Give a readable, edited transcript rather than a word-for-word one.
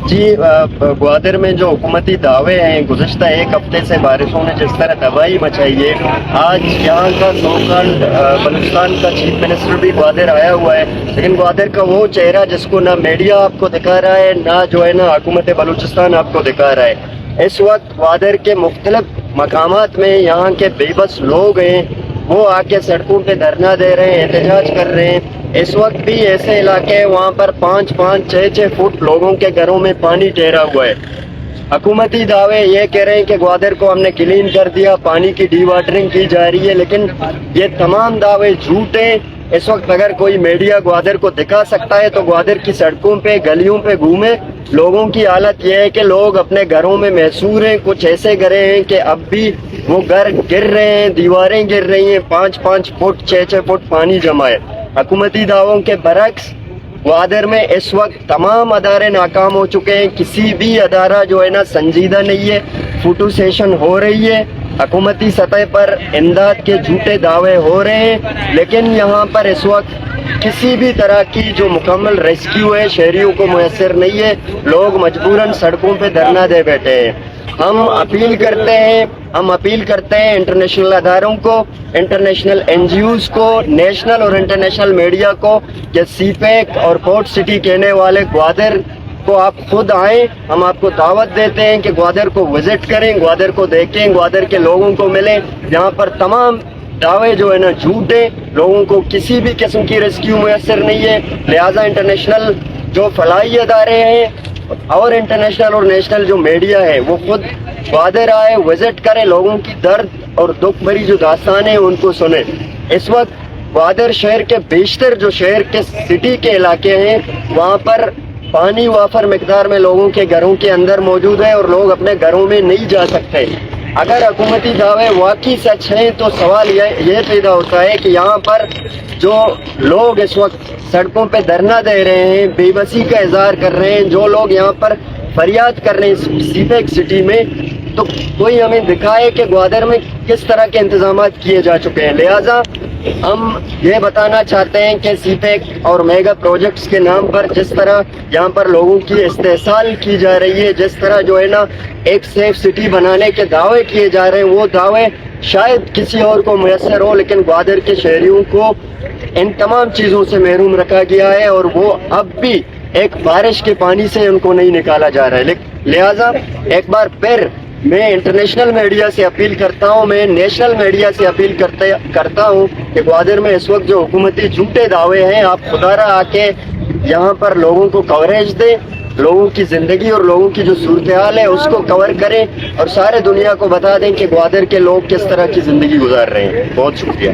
جی گوادر میں جو حکومتی دعوے ہیں گزشتہ ایک ہفتے سے بارشوں نے جس طرح تباہی مچائی ہے، آج یہاں کا سوکالڈ بلوچستان کا چیف منسٹر بھی گوادر آیا ہوا ہے، لیکن گوادر کا وہ چہرہ جس کو نہ میڈیا آپ کو دکھا رہا ہے، نہ جو ہے نا حکومت بلوچستان آپ کو دکھا رہا ہے۔ اس وقت گوادر کے مختلف مقامات میں یہاں کے بے بس لوگ ہیں، وہ آ کے سڑکوں پہ دھرنا دے رہے ہیں، احتجاج کر رہے ہیں۔ اس وقت بھی ایسے علاقے ہیں وہاں پر 5-6 فٹ لوگوں کے گھروں میں پانی ٹھہرا ہوا ہے۔ حکومتی دعوے یہ کہہ رہے ہیں کہ گوادر کو ہم نے کلین کر دیا، پانی کی ڈی واٹرنگ کی جا رہی ہے، لیکن یہ تمام دعوے جھوٹ ہیں۔ اس وقت اگر کوئی میڈیا گوادر کو دکھا سکتا ہے تو گوادر کی سڑکوں پہ گلیوں پہ گھومے۔ لوگوں کی حالت یہ ہے کہ لوگ اپنے گھروں میں محصور ہیں، کچھ ایسے گھرے ہیں کہ اب بھی وہ گھر گر رہے ہیں، دیواریں گر رہی ہیں، 5-5 فٹ 6-6 فٹ پانی جمع ہے۔ حکومتی دعووں کے برعکس گوادر میں اس وقت تمام ادارے ناکام ہو چکے ہیں، کسی بھی ادارہ جو ہے نا سنجیدہ نہیں ہے، فوٹو سیشن ہو رہی ہے، حکومتی سطح پر امداد کے جھوٹے دعوے ہو رہے ہیں، لیکن یہاں پر اس وقت کسی بھی طرح کی جو مکمل ریسکیو ہے شہریوں کو میسر نہیں ہے۔ لوگ مجبوراً سڑکوں پہ دھرنا دے بیٹھے ہیں۔ ہم اپیل کرتے ہیں انٹرنیشنل اداروں کو، انٹرنیشنل این جی اوز کو، نیشنل اور انٹرنیشنل میڈیا کو کہ سی پیک اور پورٹ سٹی کہنے والے گوادر کو آپ خود آئیں۔ ہم آپ کو دعوت دیتے ہیں کہ گوادر کو وزٹ کریں، گوادر کو دیکھیں، گوادر کے لوگوں کو ملیں۔ یہاں پر تمام دعوے جو ہے نا جھوٹ ہیں، لوگوں کو کسی بھی قسم کی ریسکیو میسر نہیں ہے، لہٰذا انٹرنیشنل جو فلاحی ادارے ہیں اور انٹرنیشنل اور نیشنل جو میڈیا ہے وہ خود گوادر آئے، وزٹ کرے، لوگوں کی درد اور دکھ بھری جو داستانیں ہیں ان کو سنیں۔ اس وقت گوادر شہر کے بیشتر جو شہر کے سٹی کے علاقے ہیں وہاں پر پانی وافر مقدار میں لوگوں کے گھروں کے اندر موجود ہے اور لوگ اپنے گھروں میں نہیں جا سکتے۔ اگر حکومتی دعوے واقعی سچ ہیں تو سوال یہ پیدا ہوتا ہے کہ یہاں پر جو لوگ اس وقت سڑکوں پہ دھرنا دے رہے ہیں، بے بسی کا اظہار کر رہے ہیں، جو لوگ یہاں پر فریاد کر رہے ہیں سی پیک سٹی میں، تو کوئی ہمیں دکھائے کہ گوادر میں کس طرح کے انتظامات کیے جا چکے ہیں۔ لہٰذا ہم یہ بتانا چاہتے ہیں کہ سی پیک اور میگا پروجیکٹس کے نام پر جس طرح یہاں پر لوگوں کی استحصال کی جا رہی ہے، جس طرح جو ہے نا ایک سیف سٹی بنانے کے دعوے کیے جا رہے ہیں، وہ دعوے شاید کسی اور کو میسر ہو، لیکن گوادر کے شہریوں کو ان تمام چیزوں سے محروم رکھا گیا ہے اور وہ اب بھی ایک بارش کے پانی سے ان کو نہیں نکالا جا رہا ہے۔ لہٰذا ایک بار پھر میں انٹرنیشنل میڈیا سے اپیل کرتا ہوں، میں نیشنل میڈیا سے اپیل کرتا ہوں کہ گوادر میں اس وقت جو حکومتی جھوٹے دعوے ہیں آپ خدا را آ کے یہاں پر لوگوں کو کوریج دیں، لوگوں کی زندگی اور لوگوں کی جو صورتحال ہے اس کو کور کریں اور سارے دنیا کو بتا دیں کہ گوادر کے لوگ کس طرح کی زندگی گزار رہے ہیں۔ بہت شکریہ۔